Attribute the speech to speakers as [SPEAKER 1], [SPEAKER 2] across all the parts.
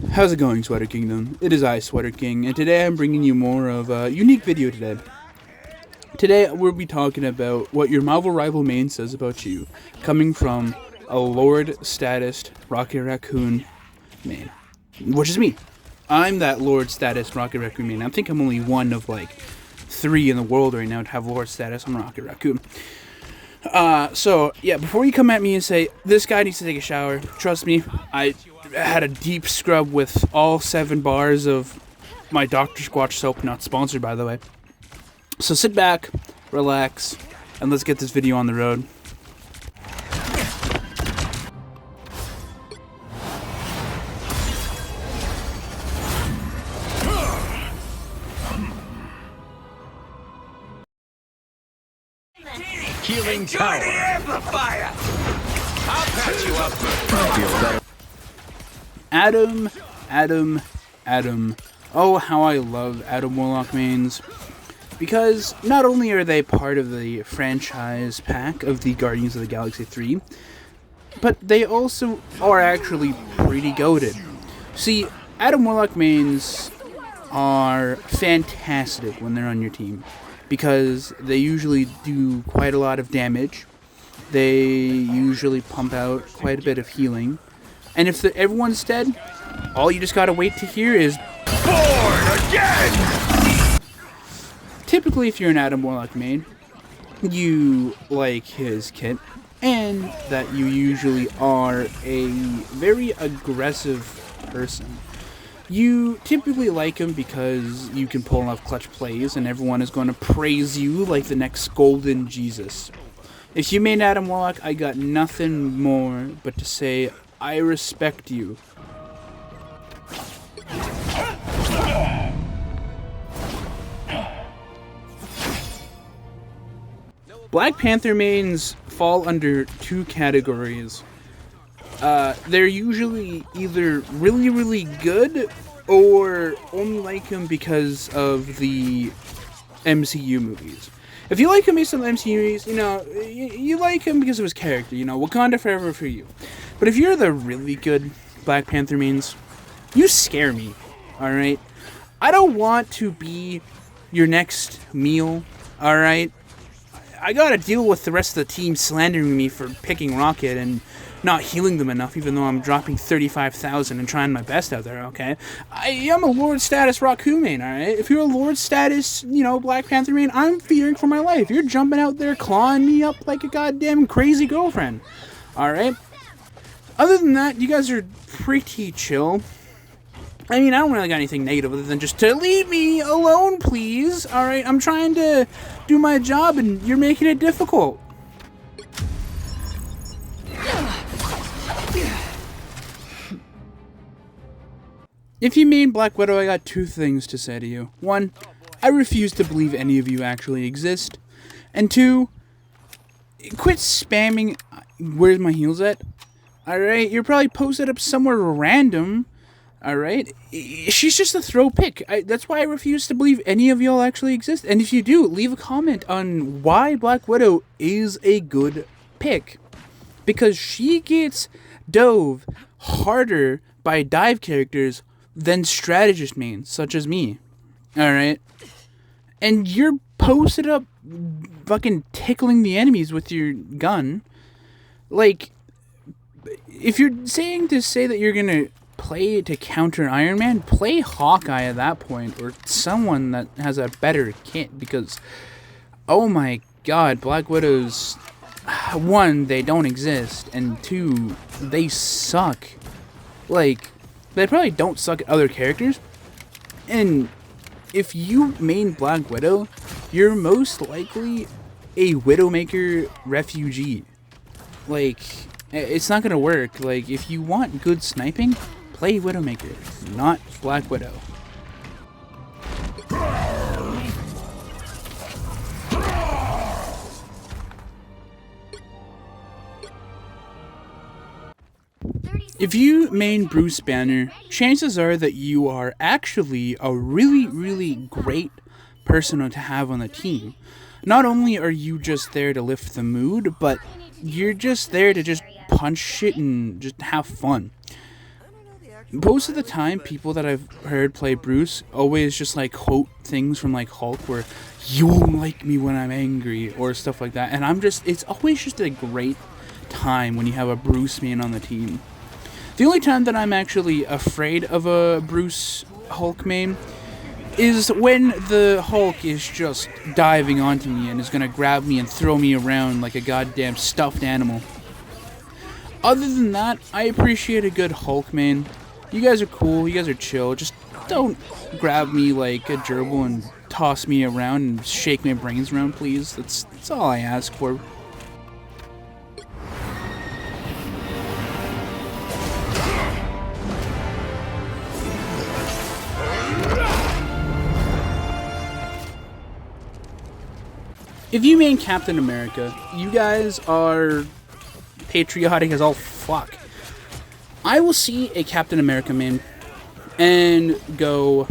[SPEAKER 1] How's it going, Sweater Kingdom? It is I, Sweater King, and today I'm bringing you more of a unique video today. Today we'll be talking about what your Marvel rival main says about you, coming from a Lord status Rocket Racoon main, which is me. I'm that Lord status Rocket Racoon main. I think I'm only one of like 3 in the world right now to have Lord status on Rocket Racoon. So yeah, before you come at me and say this guy needs to take a shower, trust me, I had a deep scrub with all 7 bars of my Dr. Squatch soap, not sponsored by the way. So sit back, relax, and let's get this video on the road.
[SPEAKER 2] Healing power. The amplifier. I'll patch you up. Feel better.
[SPEAKER 1] Adam. Oh, how I love Adam Warlock mains. Because not only are they part of the franchise pack of the Guardians of the Galaxy 3, but they also are actually pretty goated. See, Adam Warlock mains are fantastic when they're on your team, because they usually do quite a lot of damage. They usually pump out quite a bit of healing. And if everyone's dead, all you just gotta wait to hear is "Born again!" Typically, if you're an Adam Warlock main, you like his kit, and that you usually are a very aggressive person. You typically like him because you can pull off clutch plays, and everyone is going to praise you like the next golden Jesus. If you main Adam Warlock, I got nothing more but to say I respect you. Black Panther mains fall under 2 categories. They're usually either really good or only like him because of the MCU movies. If you like him based on the MCU movies, you know, you like him because of his character, you know, Wakanda forever for you. But if you're the really good Black Panther mains, you scare me, alright? I don't want to be your next meal, alright? I gotta deal with the rest of the team slandering me for picking Rocket and not healing them enough, even though I'm dropping 35,000 and trying my best out there, okay? I'm a Lord status Racoon main, alright? If you're a Lord status, you know, Black Panther main, I'm fearing for my life. You're jumping out there clawing me up like a goddamn crazy girlfriend, alright? Other than that, you guys are pretty chill. I mean, I don't really got anything negative other than just to leave me alone, please. Alright, I'm trying to do my job and you're making it difficult. If you main Black Widow, I got 2 things to say to you. 1, I refuse to believe any of you actually exist. And 2, quit spamming "where's my heals at?" Alright, you're probably posted up somewhere random. Alright, she's just a throw pick. That's why I refuse to believe any of y'all actually exist. And if you do, leave a comment on why Black Widow is a good pick. Because she gets dove harder by dive characters than strategist mains, such as me. Alright? And you're posted up fucking tickling the enemies with your gun. Like, if you're saying to say that you're gonna play to counter Iron Man, play Hawkeye at that point, or someone that has a better kit, because, oh my god, Black Widows, 1, they don't exist, and 2, they suck. Like, they probably don't suck at other characters, and if you main Black Widow, you're most likely a Widowmaker refugee. Like, it's not gonna work. Like, if you want good sniping, play Widowmaker, not Black Widow. If you main Bruce Banner, chances are that you are actually a really great person to have on the team. Not only are you just there to lift the mood, but you're just there to just punch shit and just have fun. most of the time, people that I've heard play Bruce always just like quote things from like Hulk where you won't like me when I'm angry or stuff like that. And it's always just a great time when you have a Bruce main on the team. The only time that I'm actually afraid of a Bruce Hulk main is when the Hulk is just diving onto me and is going to grab me and throw me around like a goddamn stuffed animal. Other than that, I appreciate a good Hulk main. You guys are cool, you guys are chill, just don't grab me like a gerbil and toss me around and shake my brains around, please. That's all I ask for. If you main Captain America, you guys are patriotic as all fuck. I will see a Captain America main and go,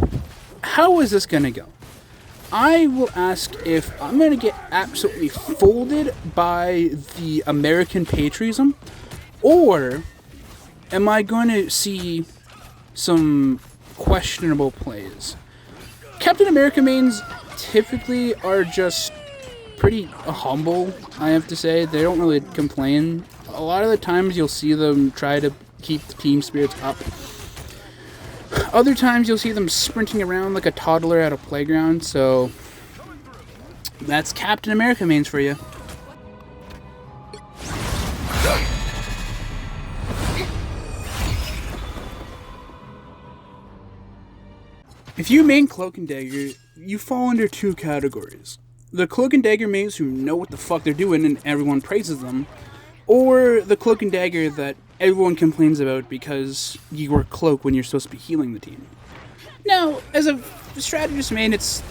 [SPEAKER 1] how is this gonna go? I will ask if I'm gonna get absolutely folded by the American patriotism, or am I going to see some questionable plays? Captain America mains typically are just pretty humble, I have to say. They don't really complain. A lot of the times you'll see them try to keep the team spirits up. Other times you'll see them sprinting around like a toddler at a playground, so that's Captain America mains for you. If you main Cloak and Dagger, you fall under two categories. The Cloak and Dagger mains who know what the fuck they're doing and everyone praises them, or the Cloak and Dagger that everyone complains about because you were Cloak when you're supposed to be healing the team. Now, as a strategist main, it's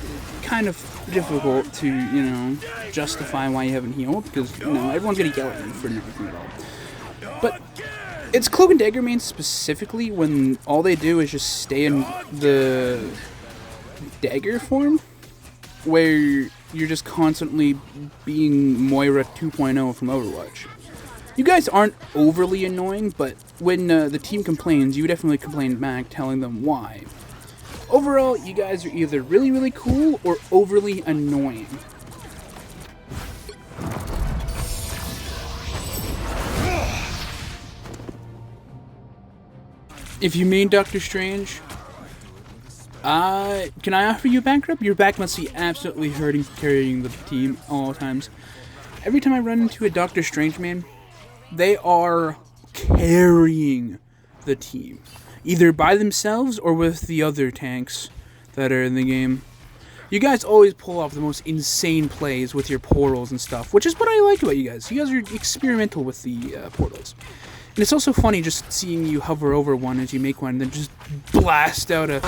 [SPEAKER 1] kind of difficult to, justify why you haven't healed, because, everyone's gonna yell at you for nothing at all. But it's Cloak and Dagger mains specifically when all they do is just stay in the dagger form, where you're just constantly being Moira 2.0 from Overwatch. You guys aren't overly annoying, but when the team complains, you definitely complain back, telling them why. Overall, you guys are either really, really cool or overly annoying. If you main Doctor Strange, can I offer you a back rub? Your back must be absolutely hurting carrying the team all times. Every time I run into a Doctor Strange main, they are carrying the team, either by themselves or with the other tanks that are in the game. You guys always pull off the most insane plays with your portals and stuff, which is what I like about you guys. You guys are experimental with the portals. And it's also funny just seeing you hover over one as you make one and then just blast out a...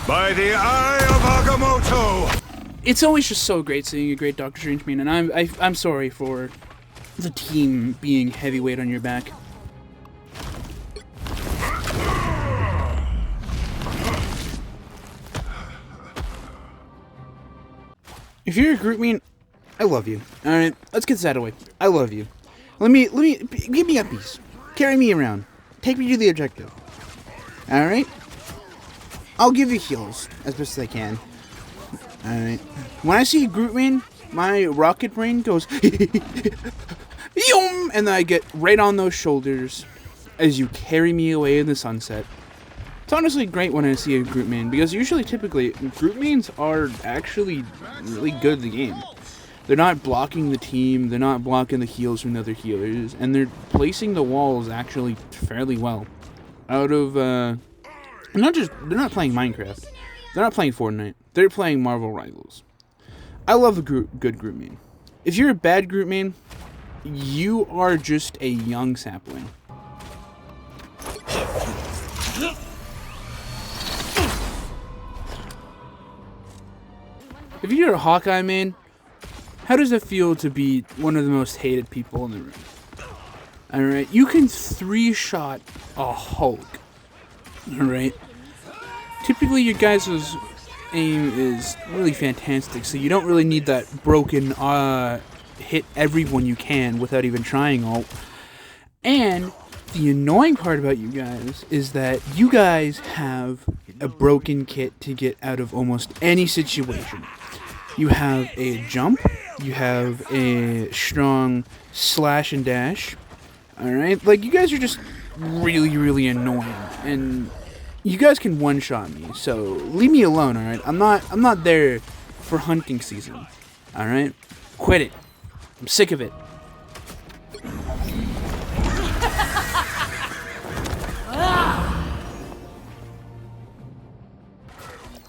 [SPEAKER 2] By the eye of Agamotto!
[SPEAKER 1] It's always just so great seeing a great Doctor Strange main, and I'm sorry for the team being heavyweight on your back. If you're a group main, I love you. Alright, let's get this out of the way. I love you. Let me, give me uppies. Carry me around. Take me to the objective. Alright? I'll give you heals as best as I can. Alright. When I see a group main, my rocket brain goes Yum! And then I get right on those shoulders as you carry me away in the sunset. It's honestly great when I see a group main, because typically, group mains are actually really good at the game. They're not blocking the team, they're not blocking the heals from the other healers, and they're placing the walls actually fairly well. Out of, they're not playing Minecraft. They're not playing Fortnite. They're playing Marvel Rivals. I love a good group main. If you're a bad group main, you are just a young sapling. If you're a Hawkeye main, how does it feel to be one of the most hated people in the room? Alright, you can 3-shot a Hulk. Alright? Typically your guys' aim is really fantastic, so you don't really need that broken, hit everyone you can without even trying ult. And the annoying part about you guys is that you guys have a broken kit to get out of almost any situation. You have a jump, you have a strong slash and dash, alright? Like, you guys are just really, really annoying, and you guys can one-shot me, so leave me alone, alright? I'm not there for hunting season, alright? Quit it. I'm sick of it.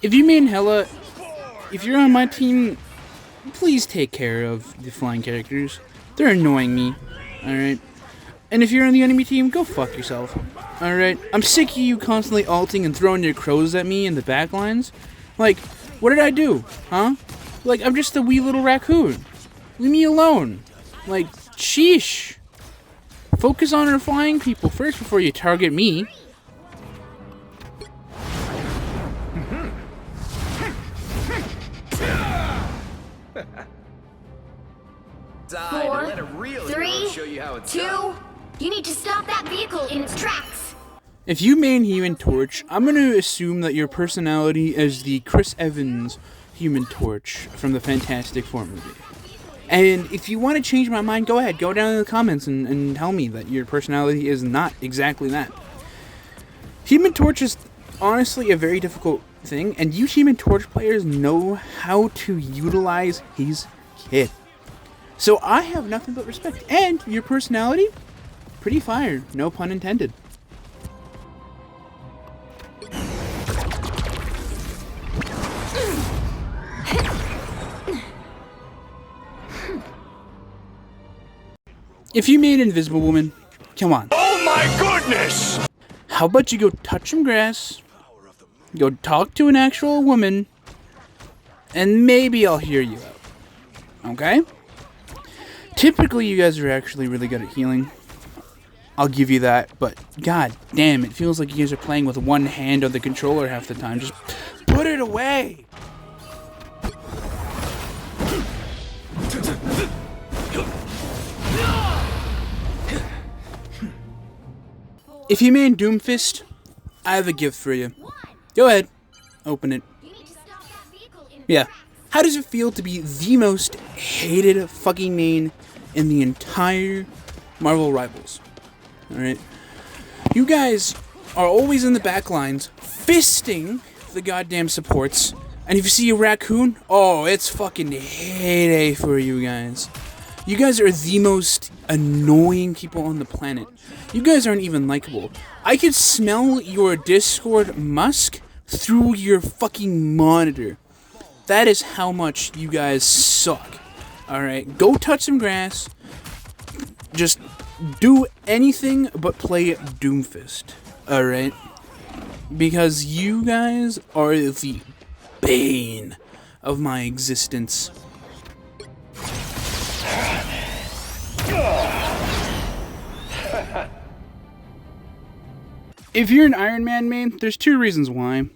[SPEAKER 1] If you mean Hella, if you're on my team, please take care of the flying characters. They're annoying me, alright? And if you're on the enemy team, go fuck yourself, alright? I'm sick of you constantly ulting and throwing your crows at me in the back lines. Like, what did I do, huh? Like, I'm just a wee little raccoon. Leave me alone. Like, sheesh. Focus on our flying people first before you target me.
[SPEAKER 3] Four, three, two, you need to stop that vehicle in its tracks.
[SPEAKER 1] If you main Human Torch, I'm going to assume that your personality is the Chris Evans Human Torch from the Fantastic Four movie. And if you want to change my mind, go ahead. Go down in the comments and tell me that your personality is not exactly that. Human Torch is honestly a very difficult thing, and you Human Torch players know how to utilize his kit. So I have nothing but respect. And your personality? Pretty fire. No pun intended. If you made Invisible Woman, come on.
[SPEAKER 2] Oh my goodness!
[SPEAKER 1] How about you go touch some grass, go talk to an actual woman, and maybe I'll hear you out. Okay? Typically, you guys are actually really good at healing. I'll give you that, but god damn, it feels like you guys are playing with one hand on the controller half the time. Just put it away! If you mean Doomfist, I have a gift for you. Go ahead, open it. Yeah. How does it feel to be the most hated fucking main in the entire Marvel Rivals? Alright? You guys are always in the back lines, fisting the goddamn supports, and if you see a raccoon, oh, it's fucking heyday for you guys. You guys are the most annoying people on the planet. You guys aren't even likable. I could smell your Discord musk through your fucking monitor. That is how much you guys suck. Alright, go touch some grass. Just do anything but play Doomfist. Alright? Because you guys are the bane of my existence. If you're an Iron Man main, there's two reasons why.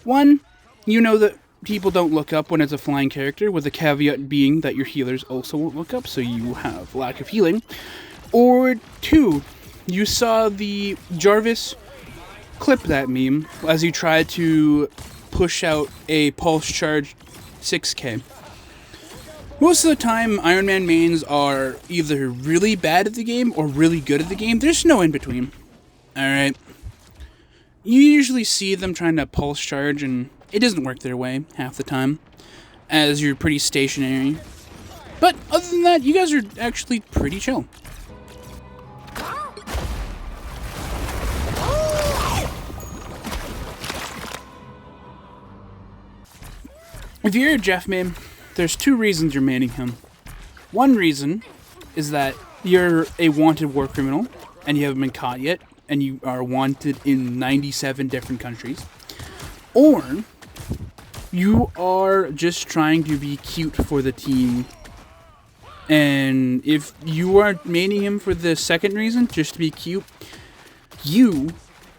[SPEAKER 1] One, you know that people don't look up when it's a flying character, with the caveat being that your healers also won't look up, so you have lack of healing. Or two, you saw the Jarvis clip that meme as he tried to push out a pulse charge 6k. Most of the time, Iron Man mains are either really bad at the game or really good at the game. There's no in between. Alright. You usually see them trying to pulse charge, and it doesn't work their way half the time, as you're pretty stationary. But other than that, you guys are actually pretty chill. If you're a Jeff main, there's two reasons you're maining him. One reason is that you're a wanted war criminal, and you haven't been caught yet, and you are wanted in 97 different countries. Or you are just trying to be cute for the team. And if you are maining him for the second reason, just to be cute, you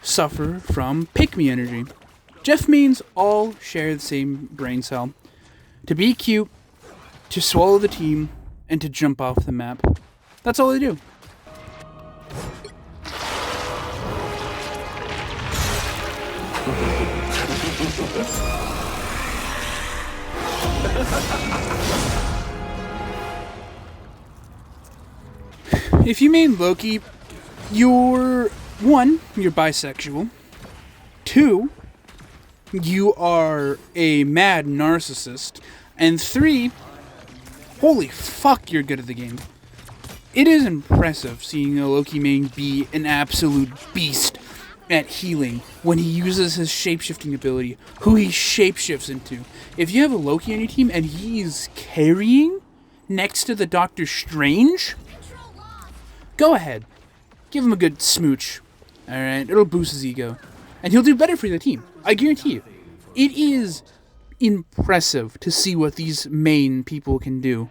[SPEAKER 1] suffer from pick-me energy. Jeff mains all share the same brain cell. To be cute, to swallow the team, and to jump off the map. That's all they do. If you main Loki, you're bisexual. 2, you are a mad narcissist. And 3, holy fuck, you're good at the game. It is impressive seeing a Loki main be an absolute beast at healing when he uses his shapeshifting ability, who he shapeshifts into. If you have a Loki on your team and he's carrying next to the Doctor Strange, go ahead. Give him a good smooch. Alright, it'll boost his ego. And he'll do better for the team. I guarantee you. It is impressive to see what these main people can do.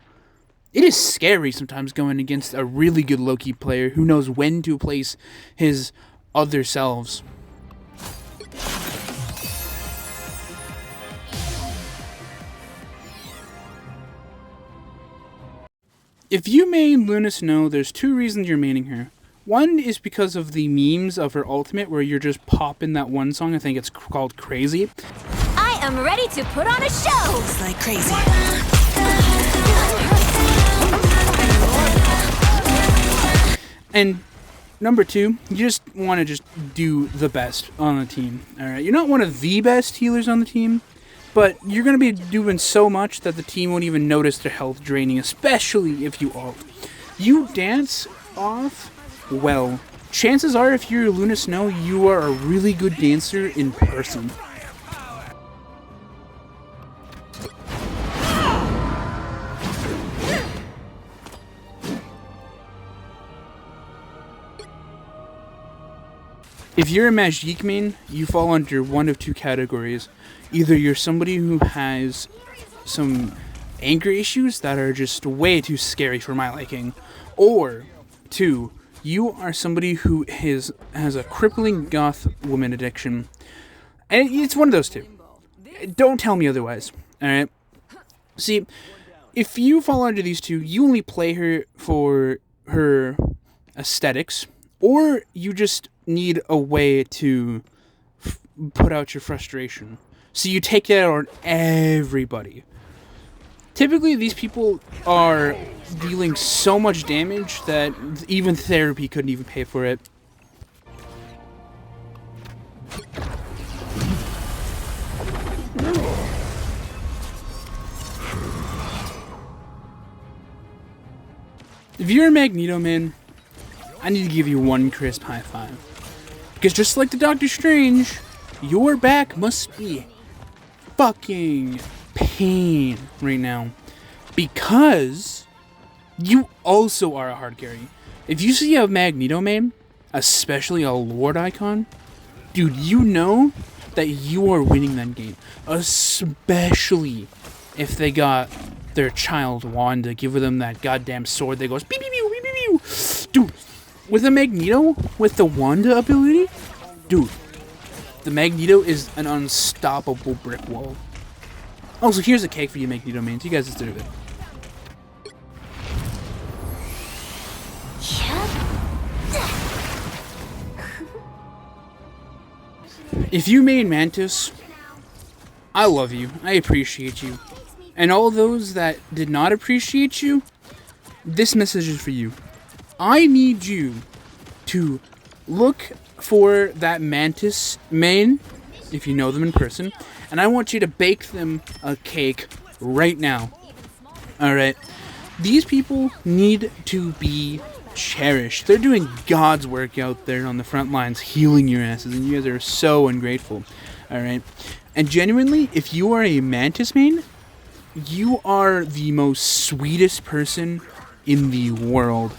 [SPEAKER 1] It is scary sometimes going against a really good Loki player who knows when to place his other selves. If you main Luna Snow, there's 2 reasons you're maining her. One is because of the memes of her ultimate where you're just popping that one song, I think it's called Crazy.
[SPEAKER 3] I am ready to put on a show!
[SPEAKER 4] It's like crazy.
[SPEAKER 1] And number 2, you just want to just do the best on the team. Alright, you're not one of the best healers on the team, but you're going to be doing so much that the team won't even notice their health draining, especially if you ult. You dance off well. Chances are if you're Luna Snow, you are a really good dancer in person. If you're a Magic main, you fall under one of 2 categories. Either you're somebody who has some anger issues that are just way too scary for my liking, or 2, you are somebody who has a crippling goth woman addiction. And it's one of those 2. Don't tell me otherwise, alright? See, if you fall under these 2, you only play her for her aesthetics, or you just need a way to put out your frustration. So you take that on everybody. Typically, these people are dealing so much damage that even therapy couldn't even pay for it. If you're a Magneto man, I need to give you one crisp high five. Because just like the Doctor Strange, your back must be fucking pain right now. Because you also are a hard carry. If you see a Magneto main, especially a Lord icon, dude, you know that you are winning that game. Especially if they got their child Wanda, give them that goddamn sword that goes beep beep beep beep beep beep. Dude, with a Magneto, with the Wanda ability, dude, the Magneto is an unstoppable brick wall. Also, here's a cake for you Magneto mains. You guys deserve it. If you main Mantis, I love you. I appreciate you. And all those that did not appreciate you, this message is for you. I need you to look for that Mantis main, if you know them in person, and I want you to bake them a cake right now. Alright? These people need to be cherished. They're doing God's work out there on the front lines, healing your asses, and you guys are so ungrateful. Alright? And genuinely, if you are a Mantis main, you are the most sweetest person in the world.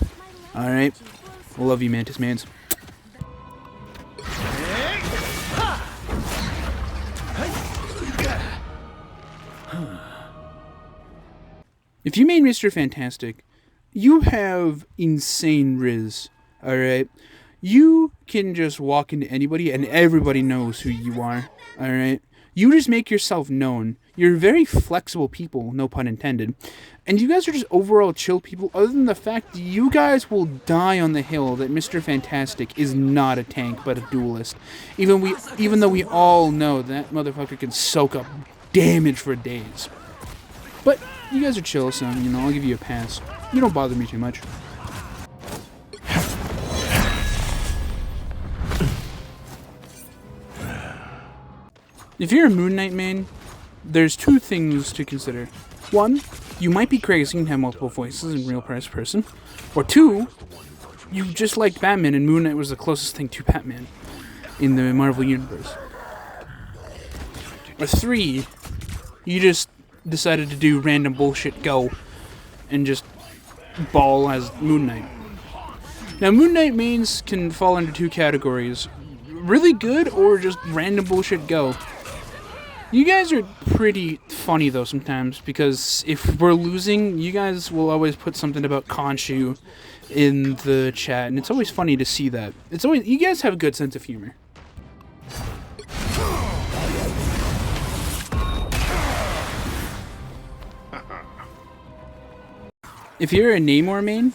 [SPEAKER 1] Alright? Love you, Mantis mans. If you main Mr. Fantastic, you have insane riz, alright? You can just walk into anybody and everybody knows who you are, alright? You just make yourself known. You're very flexible people, no pun intended. And you guys are just overall chill people, other than the fact that you guys will die on the hill that Mr. Fantastic is not a tank, but a duelist. Even though we all know that motherfucker can soak up damage for days. But you guys are chill, so, you know, I'll give you a pass. You don't bother me too much. If you're a Moon Knight main, there's two things to consider. One, you might be crazy and have multiple voices in real person. Or two, you just liked Batman and Moon Knight was the closest thing to Batman in the Marvel Universe. Or three, you just decided to do random bullshit go and just ball as Moon Knight. Now, Moon Knight mains can fall into two categories. Really good or just random bullshit go. You guys are pretty funny though sometimes, because if we're losing, you guys will always put something about Khonshu in the chat, and it's always funny to see that. It's always, you guys have a good sense of humor. If you're a Namor main,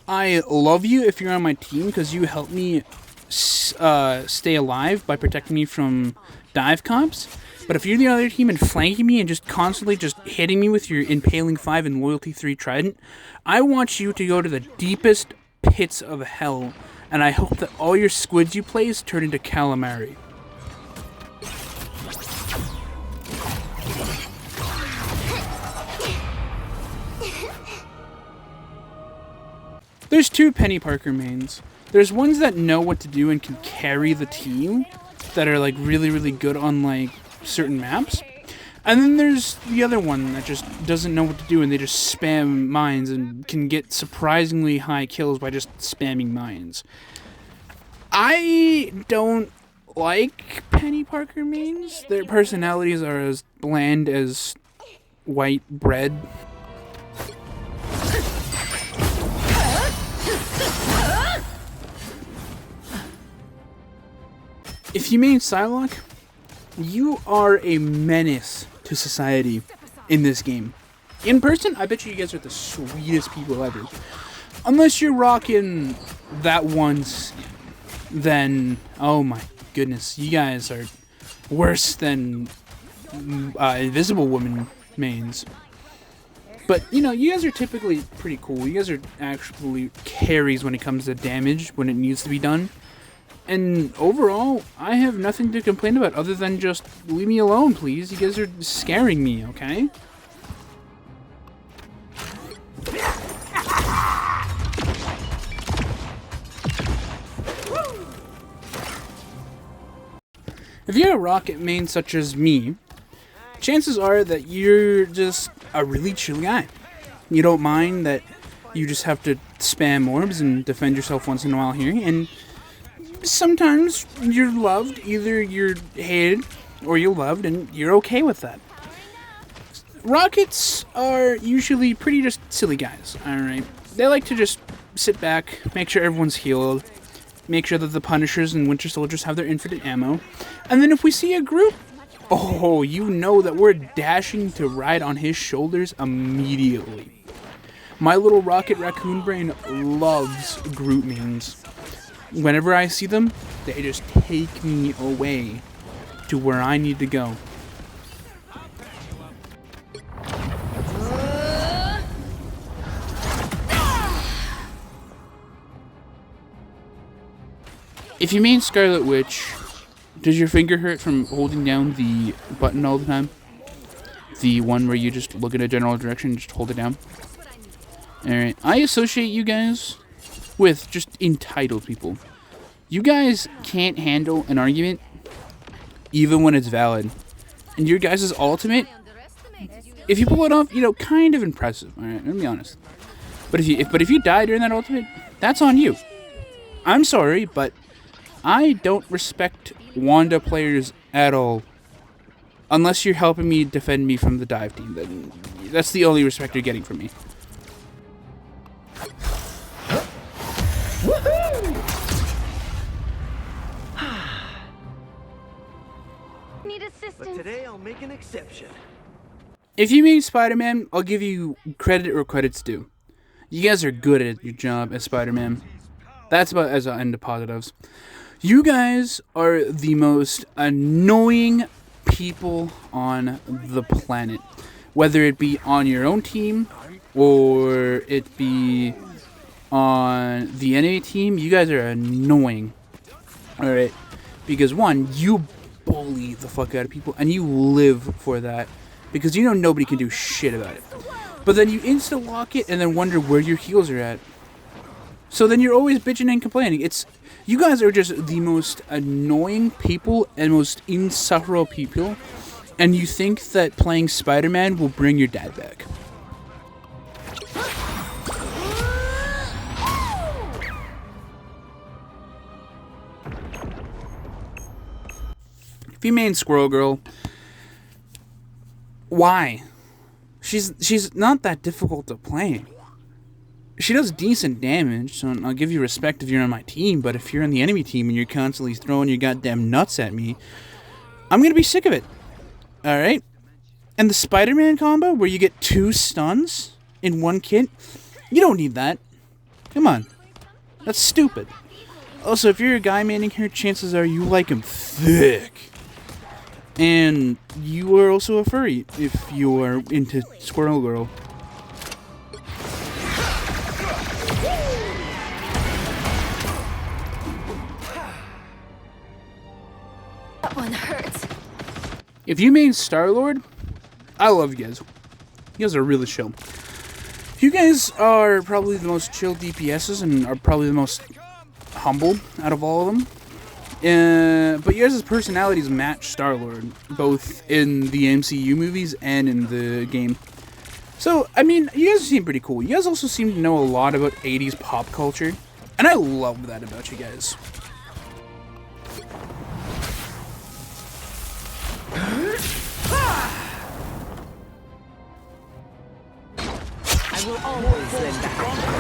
[SPEAKER 1] I love you if you're on my team because you help me stay alive by protecting me from dive comps. But if you're the other team and flanking me and just constantly just hitting me with your Impaling 5 and Loyalty 3 Trident, I want you to go to the deepest pits of hell, and I hope that all your squids you place turn into calamari. There's two Penny Parker mains. There's ones that know what to do and can carry the team, that are like really good on like certain maps. And then there's the other one that just doesn't know what to do and they just spam mines and can get surprisingly high kills by just spamming mines. I don't like Penny Parker mains. Their personalities are as bland as white bread. If you main Psylocke, you are a menace to society in this game. In person, I bet you guys are the sweetest people ever. Unless you're rocking that once, then, oh my goodness, you guys are worse than Invisible Woman mains. But, you know, you guys are typically pretty cool. You guys are actually carries when it comes to damage, when it needs to be done. And overall, I have nothing to complain about other than just leave me alone, please. You guys are scaring me, okay? If you're a Rocket main such as me, chances are that you're just a really chill guy. You don't mind that you just have to spam orbs and defend yourself once in a while here, and sometimes you're loved, either you're hated or you're loved, and you're okay with that. Rockets are usually pretty just silly guys, alright? They like to just sit back, make sure everyone's healed, make sure that the Punishers and Winter Soldiers have their infinite ammo, and then if we see a group, oh, you know that we're dashing to ride on his shoulders immediately. My little Rocket Racoon brain loves Groot mains. Whenever I see them, they just take me away to where I need to go. If you main Scarlet Witch, does your finger hurt from holding down the button all the time? The one where you just look in a general direction and just hold it down? Alright, I associate you guys with just entitled people. You guys can't handle an argument even when it's valid. And your guys' ultimate, if you pull it off, you know, kind of impressive. Alright, let me be honest. But if you die during that ultimate, that's on you. I'm sorry, but I don't respect Wanda players at all. Unless you're helping me defend me from the dive team, then that's the only respect you're getting from me.
[SPEAKER 3] Need assistance.
[SPEAKER 2] But today I'll make an exception.
[SPEAKER 1] If you mean Spider-Man, I'll give you credit where credit's due. You guys are good at your job as Spider-Man. That's about as I end the positives. You guys are the most annoying people on the planet. Whether it be on your own team or it be on the enemy team, you guys are annoying. Alright? Because one, you bully the fuck out of people and you live for that. Because you know nobody can do shit about it. But then you insta-lock it and then wonder where your heals are at. So then you're always bitching and complaining. You guys are just the most annoying people and most insufferable people. And you think that playing Spider-Man will bring your dad back. If you main Squirrel Girl, why? She's not that difficult to play. She does decent damage, so I'll give you respect if you're on my team, but if you're on the enemy team and you're constantly throwing your goddamn nuts at me, I'm gonna be sick of it. Alright? And the Spider-Man combo, where you get 2 stuns in one kit, you don't need that. Come on. That's stupid. Also, if you're a guy manning here, chances are you like him thick. And you are also a furry if you are into Squirrel Girl.
[SPEAKER 3] That one hurts.
[SPEAKER 1] If you main Star-Lord, I love you guys. You guys are really chill. You guys are probably the most chill DPSs and are probably the most humble out of all of them. But you guys' personalities match Star-Lord, both in the MCU movies and in the game. So, I mean, you guys seem pretty cool. You guys also seem to know a lot about 80s pop culture, and I love that about you guys.
[SPEAKER 4] I will always lend a hand.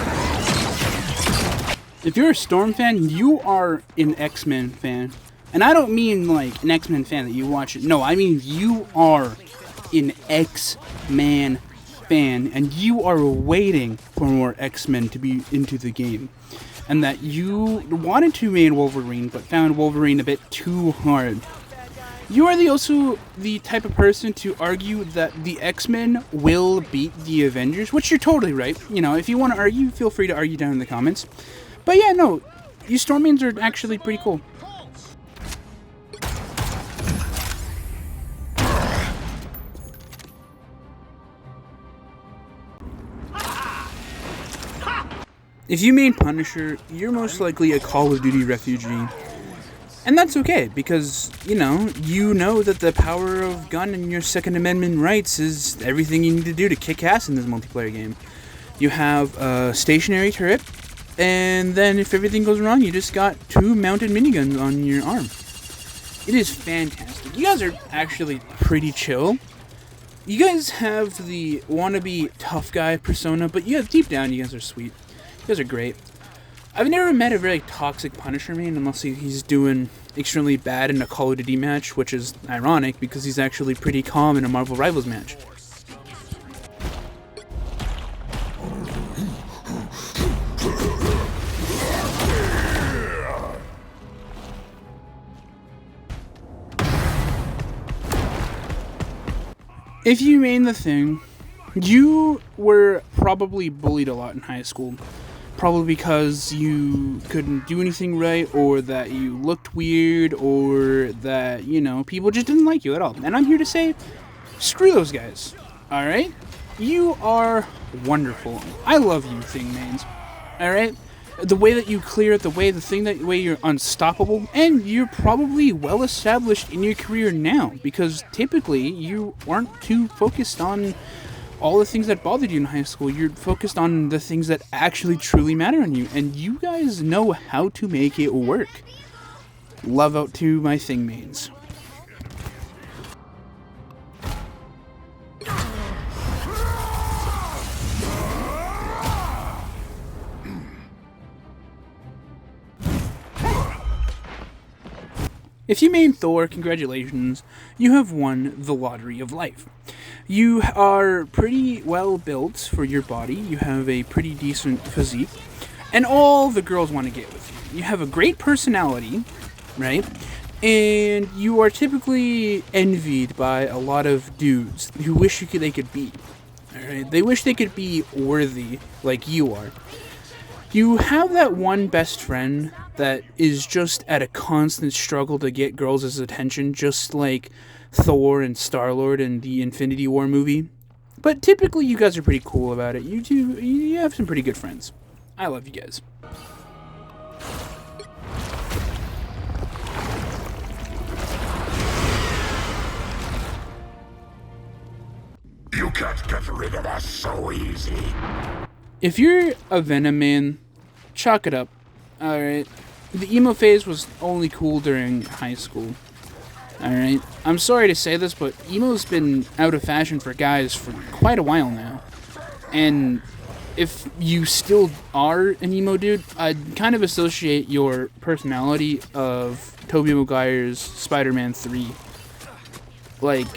[SPEAKER 1] If you're a Storm fan, you are an X-Men fan. And I don't mean like an X-Men fan that you watch it. No, I mean you are an X-Men fan. And you are waiting for more X-Men to be into the game. And that you wanted to main Wolverine, but found Wolverine a bit too hard. You are also the type of person to argue that the X-Men will beat the Avengers, which you're totally right. You know, if you want to argue, feel free to argue down in the comments. But yeah, no, you Stormians are actually pretty cool. If you main Punisher, you're most likely a Call of Duty refugee. And that's okay, because, you know that the power of gun and your Second Amendment rights is everything you need to do to kick ass in this multiplayer game. You have a stationary turret, and then if everything goes wrong, you just got 2 mounted miniguns on your arm. It is fantastic. You guys are actually pretty chill. You guys have the wannabe tough guy persona, but deep down, you guys are sweet. You guys are great. I've never met a very toxic Punisher main unless he's doing extremely bad in a Call of Duty match, which is ironic because he's actually pretty calm in a Marvel Rivals match. If you main the Thing, you were probably bullied a lot in high school. Probably because you couldn't do anything right, or that you looked weird, or that, people just didn't like you at all. And I'm here to say, screw those guys. Alright? You are wonderful. I love you, Thing mains. Alright? The way that you clear it, the way you're unstoppable, and you're probably well established in your career now, because typically you aren't too focused on all the things that bothered you in high school. You're focused on the things that actually truly matter on you, and you guys know how to make it work. Love out to my Thing mains. If you main Thor, congratulations, you have won the lottery of life. You are pretty well built for your body, you have a pretty decent physique, and all the girls want to get with you. You have a great personality, right? And you are typically envied by a lot of dudes who wish they could be. Alright? They wish they could be worthy like you are. You have that one best friend that is just at a constant struggle to get girls' attention, just like Thor and Star-Lord in the Infinity War movie. But typically you guys are pretty cool about it. You have some pretty good friends. I love you guys.
[SPEAKER 2] You can't get rid of us so easy.
[SPEAKER 1] If you're a Venom man, chalk it up. Alright. The emo phase was only cool during high school. Alright. I'm sorry to say this, but emo's been out of fashion for guys for quite a while now. And if you still are an emo dude, I'd kind of associate your personality of Tobey Maguire's Spider-Man 3. Like,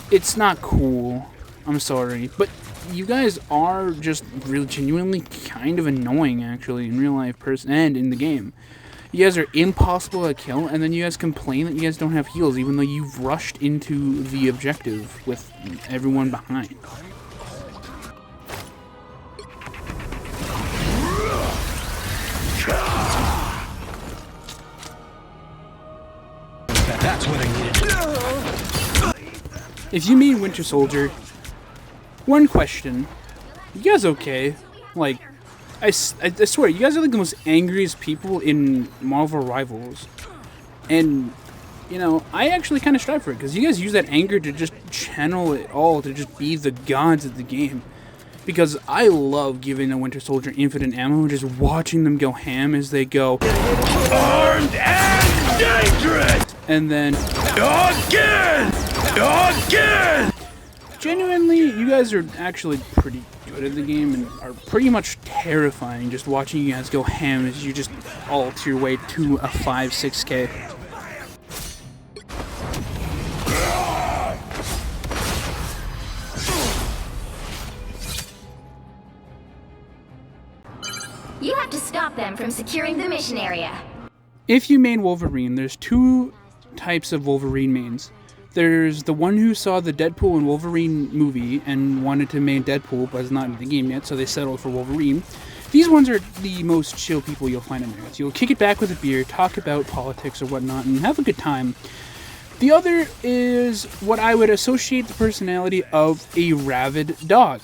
[SPEAKER 1] it's not cool. I'm sorry. But you guys are just really genuinely kind of annoying, actually, in real life and in the game. You guys are impossible to kill, and then you guys complain that you guys don't have heals, even though you've rushed into the objective with everyone behind.
[SPEAKER 2] That's what I needed.
[SPEAKER 1] If you mean Winter Soldier, one question. You guys okay? Like, I swear, you guys are like the most angriest people in Marvel Rivals. And, you know, I actually kind of strive for it, because you guys use that anger to just channel it all, to just be the gods of the game. Because I love giving a Winter Soldier infinite ammo and just watching them go ham as they go
[SPEAKER 2] Armed and dangerous!
[SPEAKER 1] and then
[SPEAKER 2] Again! Again!
[SPEAKER 1] genuinely, you guys are actually pretty good at the game and are pretty much terrifying just watching you guys go ham as you just ult your way to a 5-6k.
[SPEAKER 3] You have to stop them from securing the mission area.
[SPEAKER 1] If you main Wolverine, there's two types of Wolverine mains. There's the one who saw the Deadpool and Wolverine movie and wanted to main Deadpool, but is not in the game yet, so they settled for Wolverine. These ones are the most chill people you'll find in there. So you'll kick it back with a beer, talk about politics or whatnot, and have a good time. The other is what I would associate the personality of a rabid dog.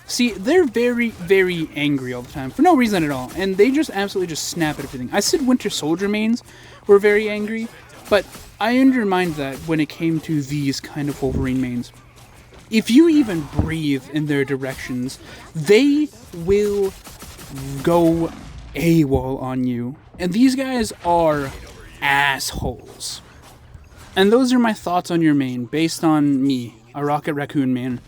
[SPEAKER 1] See, they're very, very angry all the time, for no reason at all, and they just absolutely just snap at everything. I said Winter Soldier mains were very angry, but I undermined that when it came to these kind of Wolverine mains. If you even breathe in their directions, they will go AWOL on you. And these guys are assholes. And those are my thoughts on your main, based on me, a Rocket Racoon main.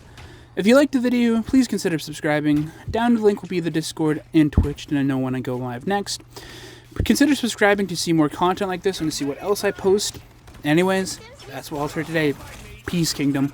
[SPEAKER 1] If you liked the video, please consider subscribing. Down the link will be the Discord and Twitch to know when I go live next. Consider subscribing to see more content like this and to see what else I post. Anyways, that's all for today. Peace, Kingdom.